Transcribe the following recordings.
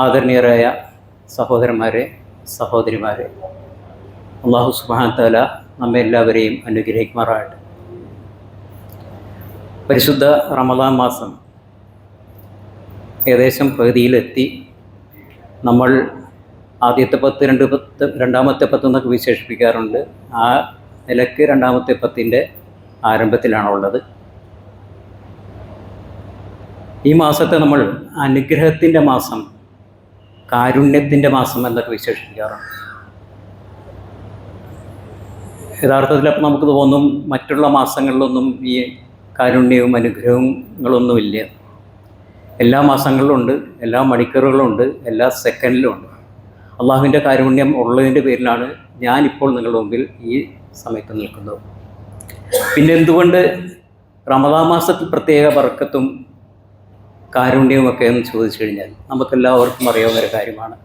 ആദരണീയരായ സഹോദരന്മാരെ, സഹോദരിമാരെ, അല്ലാഹു സുബ്ഹാനഹു വ തആല നമ്മെ എല്ലാവരെയും അനുഗ്രഹിക്കുമാറാകട്ടെ. പരിശുദ്ധ റമദാൻ മാസം ഏകദേശം പകുതിയിലെത്തി. നമ്മൾ ആദ്യത്തെ 10, രണ്ടാമത്തെ 10 എന്നൊക്കെ വിശേഷിപ്പിക്കാറുണ്ട്. ആ നിലയ്ക്ക് രണ്ടാമത്തെ 10ൻ്റെ ആരംഭത്തിലാണുള്ളത്. ഈ മാസത്തെ നമ്മൾ അനുഗ്രഹത്തിൻ്റെ മാസം, കാരുണ്യത്തിൻ്റെ മാസം എന്നൊക്കെ വിശേഷിപ്പിക്കാറുണ്ട്. യഥാർത്ഥത്തിൽ അപ്പം നമുക്ക് തോന്നും മറ്റുള്ള മാസങ്ങളിലൊന്നും ഈ കാരുണ്യവും അനുഗ്രഹങ്ങളൊന്നുമില്ല. എല്ലാ മാസങ്ങളിലുമുണ്ട്, എല്ലാ മണിക്കൂറുകളുമുണ്ട്, എല്ലാ സെക്കൻഡിലുമുണ്ട്. അള്ളാഹുവിൻ്റെ കാരുണ്യം ഉള്ളതിൻ്റെ പേരിലാണ് ഞാനിപ്പോൾ നിങ്ങളുടെ മുമ്പിൽ ഈ സമയത്ത് നിൽക്കുന്നത്. പിന്നെ എന്തുകൊണ്ട് റമദാൻ മാസത്തിൽ പ്രത്യേക ബർക്കത്തും കാരുണ്യവുമൊക്കെ എന്ന് ചോദിച്ചു കഴിഞ്ഞാൽ നമുക്കെല്ലാവർക്കും അറിയാവുന്നൊരു കാര്യമാണ്.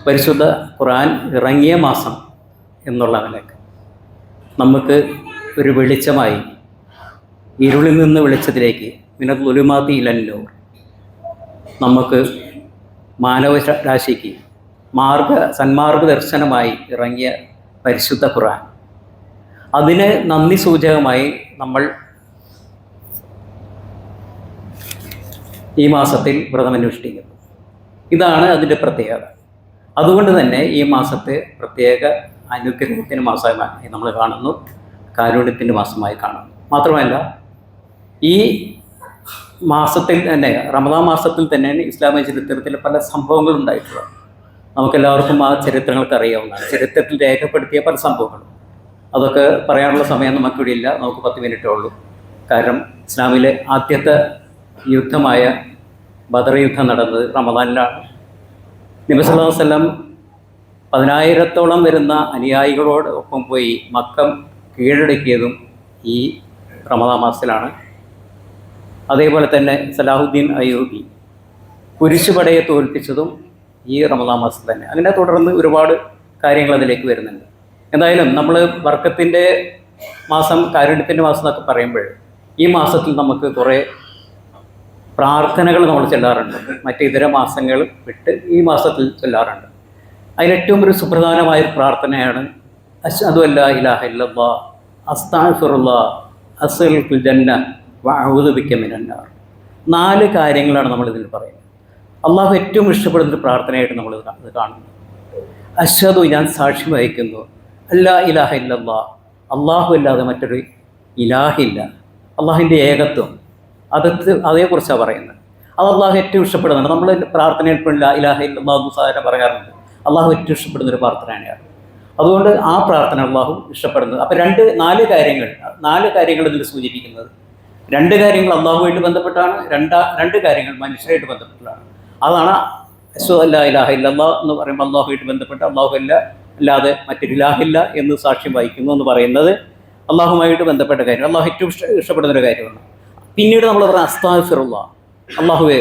പരിശുദ്ധ ഖുർആൻ ഇറങ്ങിയ മാസം എന്നുള്ള നിലയ്ക്ക് നമുക്ക് ഒരു വെളിച്ചമായി, ഇരുളിൽ നിന്ന് വെളിച്ചത്തിലേക്ക്, മിനൽ ളുലുമാത്തി ഇലൻ നൂർ, നമുക്ക് മാനവരാശിക്ക് സന്മാർഗ ദർശനമായി ഇറങ്ങിയ പരിശുദ്ധ ഖുർആൻ, അതിന് നന്ദി സൂചകമായി നമ്മൾ ഈ മാസത്തിൽ വ്രതമനുഷ്ഠിക്കുന്നു. ഇതാണ് അതിൻ്റെ പ്രത്യേകത. അതുകൊണ്ട് തന്നെ ഈ മാസത്തെ പ്രത്യേക അനുഗ്രഹത്തിൻ്റെ മാസമായി നമ്മൾ കാണുന്നു, കാരുണ്യത്തിൻ്റെ മാസമായി കാണുന്നു. മാത്രമല്ല, ഈ മാസത്തിൽ തന്നെ, റമദാൻ മാസത്തിൽ തന്നെയാണ് ഇസ്ലാമിക ചരിത്രത്തിൽ പല സംഭവങ്ങളും ഉണ്ടായിട്ടുള്ളത്. നമുക്കെല്ലാവർക്കും ആ ചരിത്രങ്ങൾക്ക് അറിയാവുന്നതാണ്. ചരിത്രത്തിൽ രേഖപ്പെടുത്തിയ പല സംഭവങ്ങളും. അതൊക്കെ പറയാനുള്ള സമയം നമുക്കിവിടെ ഇല്ല. നമുക്ക് 10 മിനിറ്റേ ഉള്ളൂ. കാരണം ഇസ്ലാമിലെ ആദ്യത്തെ യുദ്ധമായ ബദർ യുദ്ധം നടന്നത് റമദാനിലാണ്. നബി സല്ലല്ലാഹു അലൈഹി വസല്ലം 10,000-ഓളം വരുന്ന അനുയായികളോടൊപ്പം പോയി മക്കം കീഴടക്കിയതും ഈ റമദാൻ മാസത്തിലാണ്. അതേപോലെ തന്നെ സലാഹുദ്ദീൻ അയ്യൂബി കുരിശുപടയെ തോൽപ്പിച്ചതും ഈ റമദാൻ മാസത്തിൽ തന്നെ. അങ്ങനെ തുടർന്ന് ഒരുപാട് കാര്യങ്ങൾ അതിലേക്ക് വരുന്നുണ്ട്. എന്തായാലും നമ്മൾ ബർക്കത്തിൻ്റെ മാസം, കാരുണ്യത്തിൻ്റെ മാസം എന്നൊക്കെ പറയുമ്പോൾ ഈ മാസത്തിൽ നമുക്ക് കുറേ പ്രാർത്ഥനകൾ നമ്മൾ ചൊല്ലാറുണ്ട്. മറ്റിതര മാസങ്ങൾ വിട്ട് ഈ മാസത്തിൽ ചൊല്ലാറുണ്ട്. അതിലേറ്റവും ഒരു സുപ്രധാനമായൊരു പ്രാർത്ഥനയാണ് അശ്ഹദു അല്ലാ ഇലാഹ ഇല്ലല്ലാഹ് അസ്തഗ്ഫിറുല്ലാഹ് അസ്അലുൽ ജന്ന വഅഊദു ബിക മിനന്നാർ. 4 കാര്യങ്ങളാണ് നമ്മളിതിൽ പറയുന്നത്. അള്ളാഹു ഏറ്റവും ഇഷ്ടപ്പെടുന്നൊരു പ്രാർത്ഥനയായിട്ട് നമ്മൾ ഇത് കാണുന്നു. അശ്ഹദു, ഞാൻ സാക്ഷ്യം വഹിക്കുന്നു, അല്ലാ ഇലാഹ ഇല്ലല്ലാഹ്, അള്ളാഹു അല്ലാതെ മറ്റൊരു ഇലാഹില്ല. അള്ളാഹുവിൻ്റെ ഏകത്വം, അതേക്കുറിച്ചാണ് പറയുന്നത്. അത് അള്ളാഹു ഏറ്റവും ഇഷ്ടപ്പെടുന്നുണ്ട്. നമ്മൾ പ്രാർത്ഥനയിൽ ഇപ്പോൾ ലാ ഇലാഹ ഇല്ലല്ലാഹ് സാധാരണ പറയാറുണ്ട്. അള്ളാഹു ഏറ്റവും ഇഷ്ടപ്പെടുന്നൊരു പ്രാർത്ഥനയാണ്. അതുകൊണ്ട് ആ പ്രാർത്ഥന അള്ളാഹു ഇഷ്ടപ്പെടുന്നത്. അപ്പോൾ 4 കാര്യങ്ങൾ ഇതിൽ സൂചിപ്പിക്കുന്നത്. 2 കാര്യങ്ങൾ അള്ളാഹുമായിട്ട് ബന്ധപ്പെട്ടാണ്, 2 കാര്യങ്ങൾ മനുഷ്യരായിട്ട് ബന്ധപ്പെട്ടാണ്. അതാണ് അശ്ഹദു അല്ലാ ഇലാഹ ഇല്ലല്ലാഹ് എന്ന് പറയുമ്പോൾ അള്ളാഹുമായിട്ട് ബന്ധപ്പെട്ട് അള്ളാഹു അല്ലാതെ മറ്റൊരു ഇലാഹില്ല എന്ന് സാക്ഷ്യം വഹിക്കുന്നു എന്ന് പറയുന്നത് അള്ളാഹുമായിട്ട് ബന്ധപ്പെട്ട കാര്യം, അള്ളാഹു ഏറ്റവും ഇഷ്ടപ്പെടുന്നൊരു കാര്യമാണ്. പിന്നീട് നമ്മൾ പറഞ്ഞ അസ്തഗ്ഫിറുല്ലാഹ്, അള്ളാഹുവേ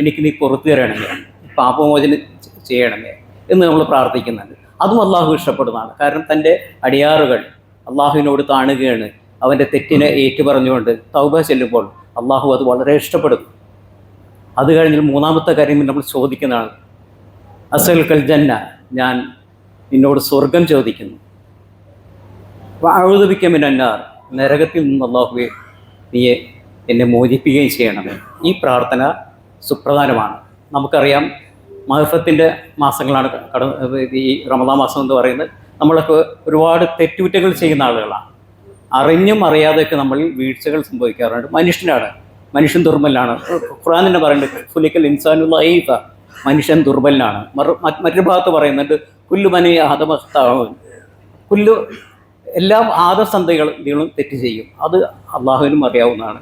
എനിക്ക് നീ പുറത്തു തരണമേ, പാപമോചനം ചെയ്യണമേ എന്ന് നമ്മൾ പ്രാർത്ഥിക്കുന്നുണ്ട്. അതും അള്ളാഹു ഇഷ്ടപ്പെടുന്നതാണ്. കാരണം തൻ്റെ അടിയാറുകൾ അള്ളാഹുവിനോട് കാണുകയാണ്. അവൻ്റെ തെറ്റിനെ ഏറ്റുപറഞ്ഞുകൊണ്ട് തൗബ ചെല്ലുമ്പോൾ അള്ളാഹു അത് വളരെ ഇഷ്ടപ്പെടുന്നു. അത് കഴിഞ്ഞ് 3-ാമത്തെ കാര്യം നമ്മൾ ചോദിക്കുന്നതാണ് അസ്അലുൽ ജന്ന, ഞാൻ നിന്നോട് സ്വർഗം ചോദിക്കുന്നു. വഅഊദു ബിക മിനന്നാർ, നരകത്തിൽ നിന്ന് അള്ളാഹുവേ നീ എന്നെ മോചിപ്പിക്കുകയും ചെയ്യണമേ. ഈ പ്രാർത്ഥന സുപ്രധാനമാണ്. നമുക്കറിയാം മഹഫത്തിൻ്റെ മാസങ്ങളാണ് ഈ റമദാൻ മാസം എന്ന് പറയുന്നത്. നമ്മളൊക്കെ ഒരുപാട് തെറ്റുകുറ്റങ്ങൾ ചെയ്യുന്ന ആളുകളാണ്. അറിഞ്ഞും അറിയാതെയൊക്കെ നമ്മളിൽ വീഴ്ചകൾ സംഭവിക്കാറുണ്ട്. മനുഷ്യൻ ദുർബലനാണ്. ഖുർആൻ തന്നെ പറയുന്നുണ്ട് ഖുലിഖൽ ഇൻസാനു ദഈഫ, മനുഷ്യൻ ദുർബലനാണ്. മറ്റൊരു ഭാഗത്ത് പറയുന്നുണ്ട് കുല്ലു ബനി ആദമ ഖത്താഊൻ, എല്ലാ ആദസന്തതികളും തെറ്റ് ചെയ്യും. അത് അള്ളാഹുവിനും അറിയാവുന്നതാണ്.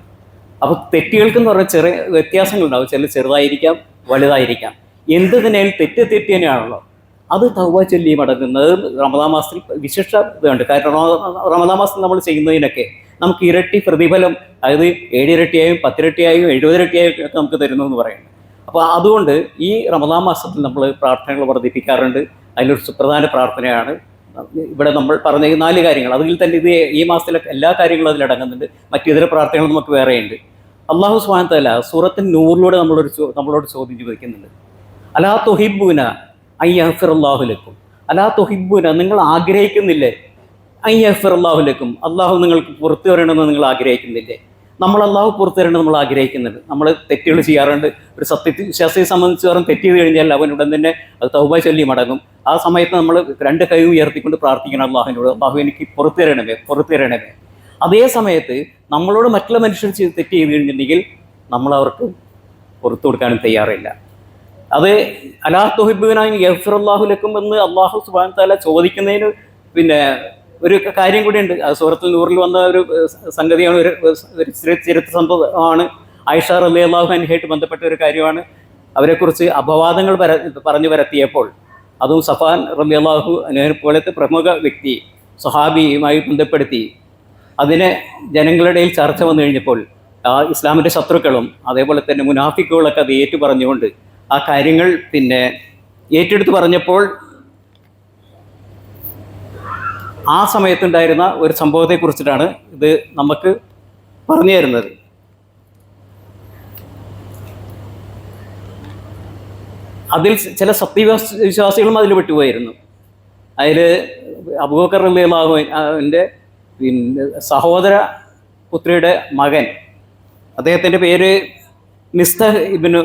അപ്പോൾ തെറ്റുകൾക്കെന്ന് പറഞ്ഞാൽ ചെറിയ വ്യത്യാസങ്ങളുണ്ടാവും. ചില ചെറുതായിരിക്കാം, വലുതായിരിക്കാം. എന്ത് തന്നെയാലും തെറ്റ് തന്നെയാണല്ലോ. അത് തൗബ ചൊല്ലി മടങ്ങുന്നത് റമദാൻ മാസത്തിൽ വിശിഷ്ട ഇതുണ്ട്. കാരണം റമദാൻ മാസത്തിൽ നമ്മൾ ചെയ്യുന്നതിനൊക്കെ നമുക്ക് ഇരട്ടി പ്രതിഫലം, അതായത് 7 ഇരട്ടിയായും 10 ഇരട്ടിയായും 70 ഇരട്ടിയായും ഒക്കെ നമുക്ക് തരുന്നു എന്ന് പറയുന്നത്. അപ്പോൾ അതുകൊണ്ട് ഈ റമദാൻ മാസത്തിൽ നമ്മൾ പ്രാർത്ഥനകൾ വർദ്ധിപ്പിക്കാറുണ്ട്. അതിലൊരു സുപ്രധാന പ്രാർത്ഥനയാണ് ഇവിടെ നമ്മൾ പറഞ്ഞ 4 കാര്യങ്ങൾ. അതിൽ തന്നെ ഈ മാസത്തിലെ എല്ലാ കാര്യങ്ങളും അതിലടങ്ങുന്നുണ്ട്. മറ്റു ഇതര പ്രാർത്ഥനകൾ നമുക്ക് വേറെയുണ്ട്. അല്ലാഹു സുബ്ഹാനഹു വ തആല സൂറത്തുൻ നൂറിലൂടെ നമ്മളോട് ചോദ്യം ചോദിക്കുന്നുണ്ട്. അലാ തുഹിബ്ബൂന അയ്യഗ്ഫിറല്ലാഹു ലക്കും, അലാ തുഹിബ്ബൂന, നിങ്ങൾ ആഗ്രഹിക്കുന്നില്ലേ, അയ്യഗ്ഫിറല്ലാഹു ലക്കും, അള്ളാഹു നിങ്ങൾക്ക് പുറത്തു വരണമെന്ന് നിങ്ങൾ ആഗ്രഹിക്കുന്നില്ലേ? നമ്മൾ അള്ളാഹു പുറത്തു വരണമെന്ന് നമ്മൾ ആഗ്രഹിക്കുന്നുണ്ട്. നമ്മൾ തെറ്റുകൾ ചെയ്യാറുണ്ട്. ഒരു സത്യവിശ്വാസിയെ സംബന്ധിച്ച് പറഞ്ഞാൽ തെറ്റ് ചെയ്ത് കഴിഞ്ഞാൽ അവനുടൻ തന്നെ അത് തൗബ ചൊല്ലി മടങ്ങും. ആ സമയത്ത് നമ്മൾ രണ്ട് കൈ ഉയർത്തിക്കൊണ്ട് പ്രാർത്ഥിക്കണം അള്ളാഹുവിനോട്, അള്ളാഹു എനിക്ക് പുറത്തു തരണമേ, പുറത്തു തരണമേ. അതേ സമയത്ത് നമ്മളോട് മറ്റുള്ള മനുഷ്യർ തെറ്റ് ചെയ്ത് കഴിഞ്ഞിട്ടുണ്ടെങ്കിൽ നമ്മൾ അവർക്ക് പുറത്തു കൊടുക്കാനും തയ്യാറില്ല. അത് അലാ തുഹിബ്ബൂന യഗ്ഫിറല്ലാഹു ലക്കും എന്ന് അള്ളാഹു സുബ്ഹാനഹു വ തആല ചോദിക്കുന്നതിന് പിന്നെ ഒരു കാര്യം കൂടിയുണ്ട്. സൂറത്തുൽ നൂറിൽ വന്ന ഒരു സംഗതിയാണ്, ഒരു ചരിത്ര സംഭവമാണ്. ആയിഷ റളിയല്ലാഹു അൻഹയായിട്ട് ബന്ധപ്പെട്ട ഒരു കാര്യമാണ്. അവരെക്കുറിച്ച് അപവാദങ്ങൾ പറഞ്ഞു പരത്തിയപ്പോൾ, അതും സഫാൻ റളിയല്ലാഹു അൻഹയെ പോലത്തെ പ്രമുഖ വ്യക്തി സ്വഹാബിയുമായി ബന്ധപ്പെടുത്തി അതിനെ ജനങ്ങളുടെ ഇടയിൽ ചർച്ച വന്നു കഴിഞ്ഞപ്പോൾ ഇസ്ലാമിൻ്റെ ശത്രുക്കളും അതേപോലെ തന്നെ മുനാഫിക്കുകളൊക്കെ അത് ഏറ്റു പറഞ്ഞുകൊണ്ട് ആ കാര്യങ്ങൾ പിന്നെ ഏറ്റെടുത്ത് പറഞ്ഞപ്പോൾ ആ സമയത്തുണ്ടായിരുന്ന ഒരു സംഭവത്തെക്കുറിച്ചിട്ടാണ് ഇത് നമുക്ക് പറഞ്ഞു തരുന്നത്. അതിൽ ചില സത്യവിശ്വാസികളും അതിൽ വിട്ടുപോയിരുന്നു. അതിൽ അബൂബക്കർ റളിയല്ലാഹുവിൻ്റെ പിന്നെ സഹോദര പുത്രിയുടെ മകൻ, അദ്ദേഹത്തിൻ്റെ പേര് മിസ്തഹ് ഇബ്നു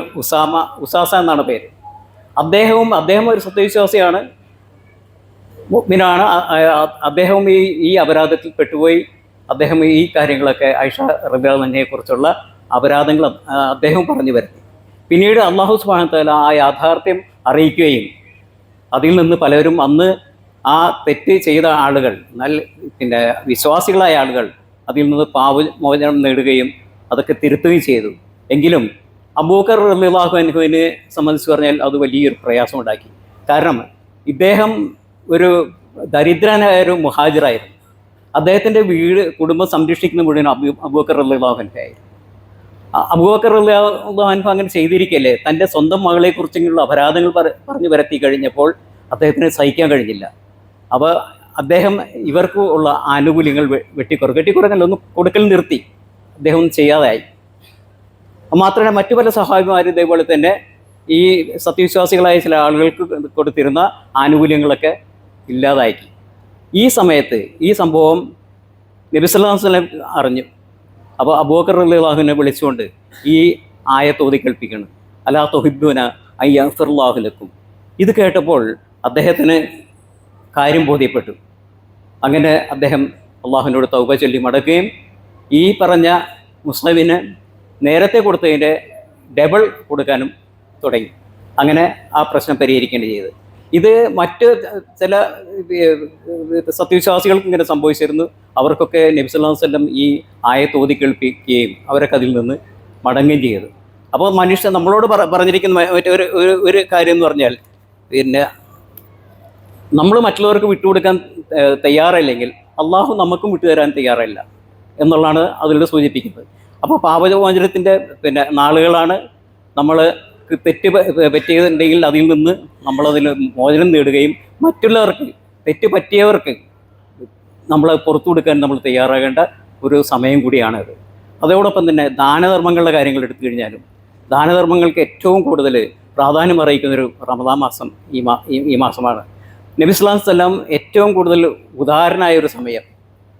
ഉസാസ എന്നാണ് പേര്. അദ്ദേഹം ഒരു സത്യവിശ്വാസിയാണ്, മുഅ്മിനാണ്. അദ്ദേഹം ഈ അപരാധത്തിൽ പെട്ടുപോയി. അദ്ദേഹം ഈ കാര്യങ്ങളൊക്കെ ആയിഷ റളിയല്ലാഹു അൻഹയെക്കുറിച്ചുള്ള അപരാധങ്ങൾ അദ്ദേഹം പറഞ്ഞു വരുത്തി. പിന്നീട് അല്ലാഹു സുബ്ഹാനഹു വ തആല ആ യാഥാർത്ഥ്യം അറിയിക്കുകയും അതിൽ നിന്ന് പലരും അന്ന് ആ തെറ്റ് ചെയ്ത ആളുകൾ, പിന്നെ വിശ്വാസികളായ ആളുകൾ അതിൽ നിന്ന് പാപമോചനം നേടുകയും അതൊക്കെ തിരുത്തുകയും ചെയ്തു. എങ്കിലും അബൂബക്കർ റളിയല്ലാഹു അൻഹുവിനെ സംബന്ധിച്ച് പറഞ്ഞാൽ അത് വലിയൊരു പ്രയാസമുണ്ടാക്കി. കാരണം ഇദ്ദേഹം ഒരു ദരിദ്രനായ ഒരു മുഹാജിറായിരുന്നു. അദ്ദേഹത്തിൻ്റെ കുടുംബം സംരക്ഷിക്കുന്ന മുഴുവൻ അബൂബക്കർ റളിയല്ലാഹു അൻഹു ആയിരുന്നു. അബൂബക്കർ റളിയല്ലാഹു അൻഹു അങ്ങനെ ചെയ്തിരിക്കല്ലേ, തൻ്റെ സ്വന്തം മകളെക്കുറിച്ചുള്ള അപരാധങ്ങൾ പറഞ്ഞു വരത്തി കഴിഞ്ഞപ്പോൾ അദ്ദേഹത്തിന് സഹിക്കാൻ കഴിഞ്ഞില്ല. അപ്പോൾ അദ്ദേഹം ഇവർക്ക് ഉള്ള ആനുകൂല്യങ്ങൾ വെട്ടിക്കുറക്കല്ല, ഒന്ന് കൊടുക്കൽ നിർത്തി, അദ്ദേഹം ഒന്നും ചെയ്യാതായി. മാത്രമല്ല മറ്റു പല സഹാബിമാരും ഇതേപോലെ തന്നെ ഈ സത്യവിശ്വാസികളായ ചില ആളുകൾക്ക് കൊടുത്തിരുന്ന ആനുകൂല്യങ്ങളൊക്കെ ഇല്ലാതാക്കി. ഈ സമയത്ത് ഈ സംഭവം നബി സല്ലല്ലാഹു അലൈഹി വസല്ലം അറിഞ്ഞു. അപ്പോൾ അബൂബക്കർ റളിയല്ലാഹു അൻഹുവിനെ വിളിച്ചുകൊണ്ട് ഈ ആയത്ത് ഓതി കേൾപ്പിക്കണം, അലാ തുഹിബ്ബൂന അൻ യഗ്ഫിറല്ലാഹു ലക്കും. ഇത് കേട്ടപ്പോൾ അദ്ദേഹത്തിന് കാര്യം ബോധ്യപ്പെട്ടു. അങ്ങനെ അദ്ദേഹം അള്ളാഹുവിനോട് തൗബ ചൊല്ലി മടക്കുകയും ഈ പറഞ്ഞ മുസ്ലിമിന് നേരത്തെ കൊടുത്തതിൻ്റെ ഡബിൾ കൊടുക്കാനും തുടങ്ങി. അങ്ങനെ ആ പ്രശ്നം പരിഹരിക്കേണ്ടി ചെയ്ത്. ഇത് മറ്റ് ചില സത്യവിശ്വാസികൾക്ക് ഇങ്ങനെ സംഭവിച്ചിരുന്നു. അവർക്കൊക്കെ നബി സല്ലല്ലാഹു അലൈഹി വസല്ലം ഈ ആയത്ത് ഓതി കേൾപ്പിക്കുകയും അവരൊക്കെ അതിൽ നിന്ന് മടങ്ങുകയും ചെയ്തു. അപ്പോൾ മനുഷ്യൻ നമ്മളോട് പറഞ്ഞിരിക്കുന്ന ഒരു കാര്യം എന്ന് പറഞ്ഞാൽ, പിന്നെ നമ്മൾ മറ്റുള്ളവർക്ക് വിട്ടുകൊടുക്കാൻ തയ്യാറല്ലെങ്കിൽ അള്ളാഹു നമുക്കും വിട്ടുതരാൻ തയ്യാറല്ല എന്നുള്ളതാണ് അതിലൂടെ സൂചിപ്പിക്കുന്നത്. അപ്പോൾ പാപമോചനത്തിൻ്റെ പിന്നെ നാളുകളാണ്. നമ്മൾ തെറ്റ് പറ്റിയതുണ്ടെങ്കിൽ അതിൽ നിന്ന് നമ്മളതിൽ മോചനം നേടുകയും മറ്റുള്ളവർക്ക് തെറ്റ് പറ്റിയവർക്ക് നമ്മൾ പുറത്തു കൊടുക്കാൻ നമ്മൾ തയ്യാറാകേണ്ട ഒരു സമയം കൂടിയാണത്. അതോടൊപ്പം തന്നെ ദാനധർമ്മങ്ങളുടെ കാര്യങ്ങൾ എടുത്തു കഴിഞ്ഞാലും ദാനധർമ്മങ്ങൾക്ക് ഏറ്റവും കൂടുതൽ പ്രാധാന്യം അറിയിക്കുന്നൊരു റമദാൻ മാസം ഈ മാസമാണ്. നബി സല്ലല്ലാഹു അലൈഹി വസല്ലം ഏറ്റവും കൂടുതൽ ഉദാരനായ ഒരു സമയം,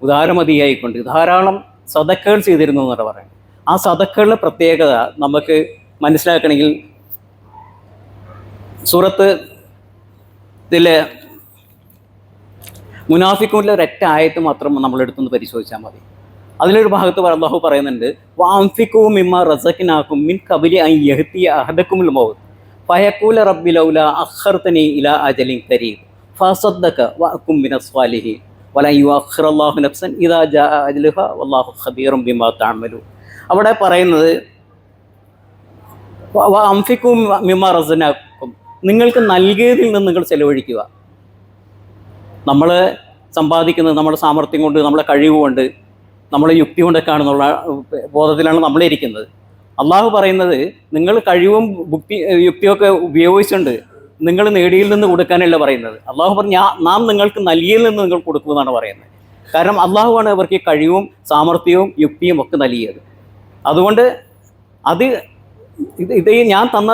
ഉദാരമതിയായിക്കൊണ്ട് ധാരാളം സദക്കകൾ ചെയ്തിരുന്നു എന്നാണ് പറയുന്നത്. ആ സദക്കകളുടെ പ്രത്യേകത നമുക്ക് മനസ്സിലാക്കണമെങ്കിൽ സൂറത്തിലെ മുനാഫിഖൂനിലെ ഒരൊറ്റ ആയത്ത് മാത്രം നമ്മളെടുത്തൊന്ന് പരിശോധിച്ചാൽ മതി. അതിലൊരു ഭാഗത്ത് അല്ലാഹു പറയുന്നുണ്ട്, വഅൻഫിഖൂ മിമ്മാ റസഖ്നാകും മിൻ ഖബ്ലി അൻ യഅ്തിയ അഹദകുമുൽ മൗത്ത് ഫയഖൂല റബ്ബി ലൗലാ അഖർതനി ഇലാ അജലിൻ ഖരീബ് ഫഅസദ്ദക വഅകും മിനസ് സ്വാലിഹീൻ വലൻ യുഅഖിറല്ലാഹു നഫ്സൻ ഇദാ ജാഅ അജ്ലുഹാ വല്ലാഹു ഖബീറും ബിമാ തഅമലൂൻ. അവിടെ പറയുന്നത് വഅൻഫിഖൂ മിമ്മാ റസഖ്നാകും, നിങ്ങൾക്ക് നൽകിയതിൽ നിന്ന് നിങ്ങൾ ചെലവഴിക്കുക. നമ്മൾ സമ്പാദിക്കുന്നത് നമ്മുടെ സാമർഥ്യം കൊണ്ട്, നമ്മുടെ കഴിവ് കൊണ്ട്, നമ്മളെ യുക്തി കൊണ്ടൊക്കെ ആണെന്നുള്ള ബോധത്തിലാണ് നമ്മളിരിക്കുന്നത്. അള്ളാഹു പറയുന്നത് നിങ്ങൾ കഴിവും യുക്തിയൊക്കെ ഉപയോഗിച്ചുകൊണ്ട് നിങ്ങൾ നേടിയിൽ നിന്ന് കൊടുക്കാനല്ല പറയുന്നത്. അള്ളാഹു പറഞ്ഞു നാം നിങ്ങൾക്ക് നൽകിയിൽ നിന്ന് നിങ്ങൾ കൊടുക്കുമെന്നാണ് പറയുന്നത്. കാരണം അള്ളാഹുവാണ് അവർക്ക് കഴിവും സാമർഥ്യവും യുക്തിയും ഒക്കെ നൽകിയത്. അതുകൊണ്ട് അത് ഇത് ഈ ഞാൻ തന്ന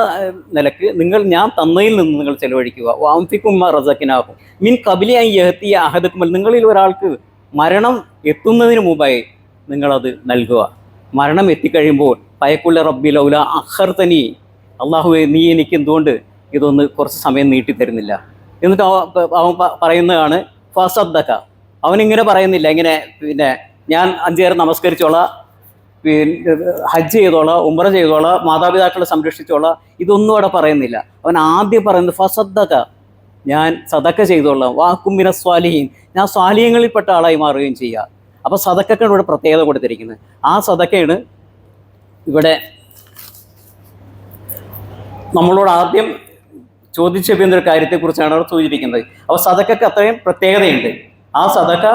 നിലക്ക് ഞാൻ തന്നതിൽ നിന്ന് നിങ്ങൾ ചെലവഴിക്കുക. വാംഫിക്കും റസക്കിനാകും മിൻ കബിലി യഹത്തിയ അഹദക്കുമൽ, നിങ്ങളിൽ ഒരാൾക്ക് മരണം എത്തുന്നതിന് മുമ്പായി നിങ്ങളത് നൽകുക. മരണം എത്തിക്കഴിയുമ്പോൾ പയക്കുള്ള റബ്ബി ലൗല അഖർതനി, അള്ളാഹുവെ നീ എനിക്ക് എന്തുകൊണ്ട് ഇതൊന്ന് കുറച്ച് സമയം നീട്ടിത്തരുന്നില്ല. എന്നിട്ട് അവൻ പറയുന്നതാണ് ഫസദ്ദക. അവനിങ്ങനെ പറയുന്നില്ല, ഇങ്ങനെ പിന്നെ ഞാൻ 5 നേരം നമസ്കരിച്ചോളാം, പിന്നെ ഹജ്ജ് ചെയ്തോളാം, ഉംറ ചെയ്തോളാം, മാതാപിതാക്കളെ സംരക്ഷിച്ചോളാം, ഇതൊന്നും അവിടെ പറയുന്നില്ല. അവൻ ആദ്യം പറയുന്നത് ഫസദ്ദക, ഞാൻ സദക്ക ചെയ്തോളാം, വാക്കും മിന സ്വാലിഹീൻ, ഞാൻ സ്വാലിഹ്യങ്ങളിൽപ്പെട്ട ആളായി മാറുകയും ചെയ്യുക. അപ്പോൾ സദക്കക്കാണ് ഇവിടെ പ്രത്യേകത കൊടുത്തിരിക്കുന്നത്. ആ സദക്കയാണ് ഇവിടെ നമ്മളോട് ആദ്യം ചോദിച്ച ഒരു കാര്യത്തെക്കുറിച്ചാണ് അവിടെ സൂചിപ്പിക്കുന്നത്. അപ്പോൾ സദക്കക്ക് അത്രയും പ്രത്യേകതയുണ്ട്. ആ സദക്ക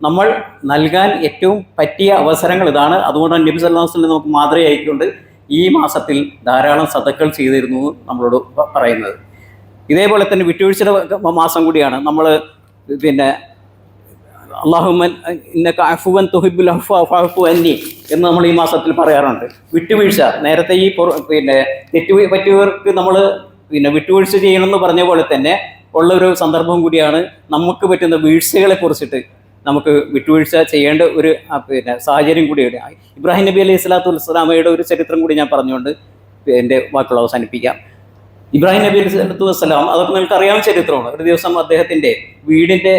നമ്മൾ നൽകാൻ ഏറ്റവും പറ്റിയ അവസരങ്ങൾ ഇതാണ്. അതുകൊണ്ട് നബി സല്ലല്ലാഹു അലൈഹി വസല്ലം നമുക്ക് മാതൃകയായിക്കൊണ്ട് ഈ മാസത്തിൽ ധാരാളം സദക്കകൾ ചെയ്തിരുന്നു നമ്മളോട് പറയുന്നത്. ഇതേപോലെ തന്നെ വിട്ടുവീഴ്ചയുടെ മാസം കൂടിയാണ്. നമ്മൾ പിന്നെ അല്ലാഹുമ്മ ഇന്നക അഫ്വൻ തുഹിബ്ബുൽ അഫ്വ ഫഅഫു അന്നി എന്ന് നമ്മൾ ഈ മാസത്തിൽ പറയാറുണ്ട്. വിട്ടുവീഴ്ച, നേരത്തെ ഈ പിന്നെ തെറ്റ് പറ്റിയവർക്ക് നമ്മൾ പിന്നെ വിട്ടുവീഴ്ച ചെയ്യണമെന്ന് പറഞ്ഞ പോലെ തന്നെ ഉള്ളൊരു സന്ദർഭം കൂടിയാണ്. നമുക്ക് പറ്റുന്ന വീഴ്ചകളെ കുറിച്ചിട്ട് നമുക്ക് വിട്ടുവീഴ്ച ചെയ്യേണ്ട ഒരു പിന്നെ സാഹചര്യം കൂടിയാണ്. ഇബ്രാഹിം നബി അലൈഹി സ്വലാത്തു വസ്സലാമയുടെ ഒരു ചരിത്രം കൂടി ഞാൻ പറഞ്ഞുകൊണ്ട് എൻ്റെ വാക്കുകൾ അവസാനിപ്പിക്കാം. ഇബ്രാഹിം നബി അലൈഹി സ്വലാത്തു വസ്സലാം, അതൊക്കെ നിങ്ങൾക്ക് അറിയാവുന്ന ചരിത്രമാണ്. ഒരു ദിവസം അദ്ദേഹത്തിൻ്റെ വീടിൻ്റെ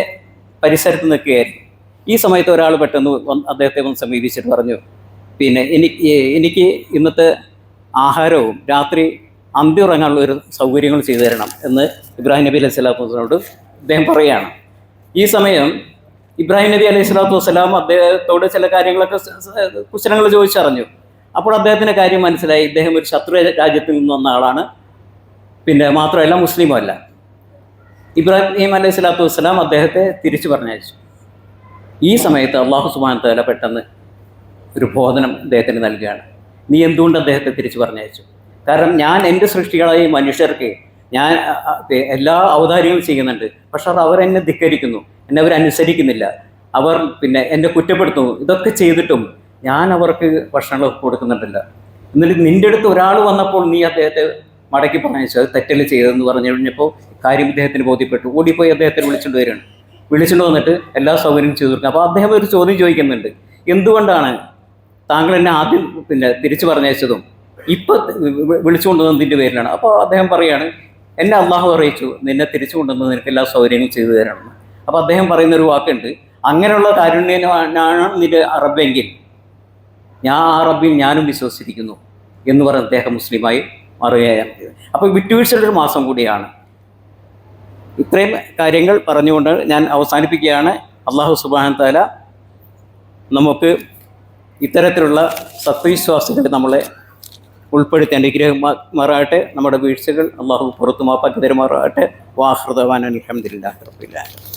പരിസരത്ത് നിൽക്കുകയായിരുന്നു. ഈ സമയത്ത് ഒരാൾ പെട്ടെന്ന് അദ്ദേഹത്തെ ഒന്ന് സമീപിച്ചിട്ട് പറഞ്ഞു, പിന്നെ എനിക്ക് ഇന്നത്തെ ആഹാരവും രാത്രി അന്തി ഉറങ്ങാനുള്ള ഒരു സൗകര്യങ്ങൾ ചെയ്തു തരണം എന്ന് ഇബ്രാഹിം നബി അലൈഹി സ്വലാത്തു വസ്സലാമോട് അദ്ദേഹം പറയുകയാണ്. ഈ സമയം ഇബ്രാഹിം നബി അലൈഹി സ്വലാത്തു വസ്സലാം അദ്ദേഹത്തോട് ചില കാര്യങ്ങളൊക്കെ കുശലങ്ങൾ ചോദിച്ചറിഞ്ഞു. അപ്പോൾ അദ്ദേഹത്തിൻ്റെ കാര്യം മനസ്സിലായി, ഇദ്ദേഹം ഒരു ശത്രു രാജ്യത്തിൽ നിന്ന് വന്ന ആളാണ്, പിന്നെ മാത്രമല്ല മുസ്ലിമും അല്ല. ഇബ്രാഹിം അലൈഹി സ്വലാത്തു വസ്സലാം അദ്ദേഹത്തെ തിരിച്ചു പറഞ്ഞയച്ചു. ഈ സമയത്ത് അള്ളാഹു സുബ്ഹാനഹു വ തആല പെട്ടെന്ന് ഒരു ബോധനം അദ്ദേഹത്തിന് നൽകുകയാണ്. നീ എന്തുകൊണ്ട് അദ്ദേഹത്തെ തിരിച്ചു പറഞ്ഞയച്ചു? കാരണം ഞാൻ എൻ്റെ സൃഷ്ടികളായ മനുഷ്യർക്ക് ഞാൻ എല്ലാ ഔദാര്യങ്ങളും ചെയ്യുന്നുണ്ട്, പക്ഷെ അവരെന്നെ ധിക്കരിക്കുന്നു, എന്നെ അവരനുസരിക്കുന്നില്ല, അവർ പിന്നെ എന്നെ കുറ്റപ്പെടുത്തുന്നു. ഇതൊക്കെ ചെയ്തിട്ടും ഞാൻ അവർക്ക് ഭക്ഷണങ്ങൾ കൊടുക്കുന്നുണ്ടല്ല. എന്നിട്ട് നിൻ്റെ അടുത്ത് ഒരാൾ വന്നപ്പോൾ നീ അദ്ദേഹത്തെ മടക്കി പറഞ്ഞയച്ചു, അത് തെറ്റല് ചെയ്തതെന്ന് പറഞ്ഞു കഴിഞ്ഞപ്പോൾ കാര്യം ഇദ്ദേഹത്തിന് ബോധ്യപ്പെട്ടു. ഓടിപ്പോയി അദ്ദേഹത്തിന് വിളിച്ചുകൊണ്ട് വരികയാണ്. വിളിച്ചുകൊണ്ട് വന്നിട്ട് എല്ലാ സൗകര്യവും ചെയ്തു കൊടുക്കുക. അപ്പോൾ അദ്ദേഹം ഒരു ചോദ്യം ചോദിക്കുന്നുണ്ട്, എന്തുകൊണ്ടാണ് താങ്കൾ എന്നെ ആദ്യം പിന്നെ തിരിച്ചു പറഞ്ഞയച്ചതും ഇപ്പം വിളിച്ചു കൊണ്ടുവന്നതിൻ്റെ പേരിലാണ്? അപ്പോൾ അദ്ദേഹം പറയുകയാണ്, എന്നെ അള്ളാഹു അറിയിച്ചു നിന്നെ തിരിച്ചു കൊണ്ടുവന്നത് നിനക്ക് എല്ലാ സൗകര്യങ്ങളും ചെയ്തു തരണമെന്ന്. അപ്പോൾ അദ്ദേഹം പറയുന്നൊരു വാക്കുണ്ട്, അങ്ങനെയുള്ള കാരുണ്യനാണ് നിന്റെ റബ്ബെങ്കിൽ ഞാൻ ആ റബ്ബിൽ ഞാനും വിശ്വസിച്ചിരിക്കുന്നു എന്ന് പറഞ്ഞ് അദ്ദേഹം മുസ്ലിമായി മാറുകയാണ്. അപ്പോൾ വിട്ടുവീഴ്ചയുടെ ഒരു മാസം കൂടിയാണ്. ഇത്രയും കാര്യങ്ങൾ പറഞ്ഞുകൊണ്ട് ഞാൻ അവസാനിപ്പിക്കുകയാണ്. അള്ളാഹു സുബ്ഹാനഹു വ തആല നമുക്ക് ഇത്തരത്തിലുള്ള സത്വവിശ്വാസികൾ നമ്മളെ ഉൾപ്പെടുത്തി അനുഗ്രഹമാറാകട്ടെ. നമ്മുടെ വീഴ്ചകൾ അള്ളാഹു പുറത്തു മാപ്പാക്കി തരുമാറാകട്ടെ. വാഹൃദവാൻ അൽഹംദുലില്ലാഹി റബ്ബിൽ ആലമീൻ.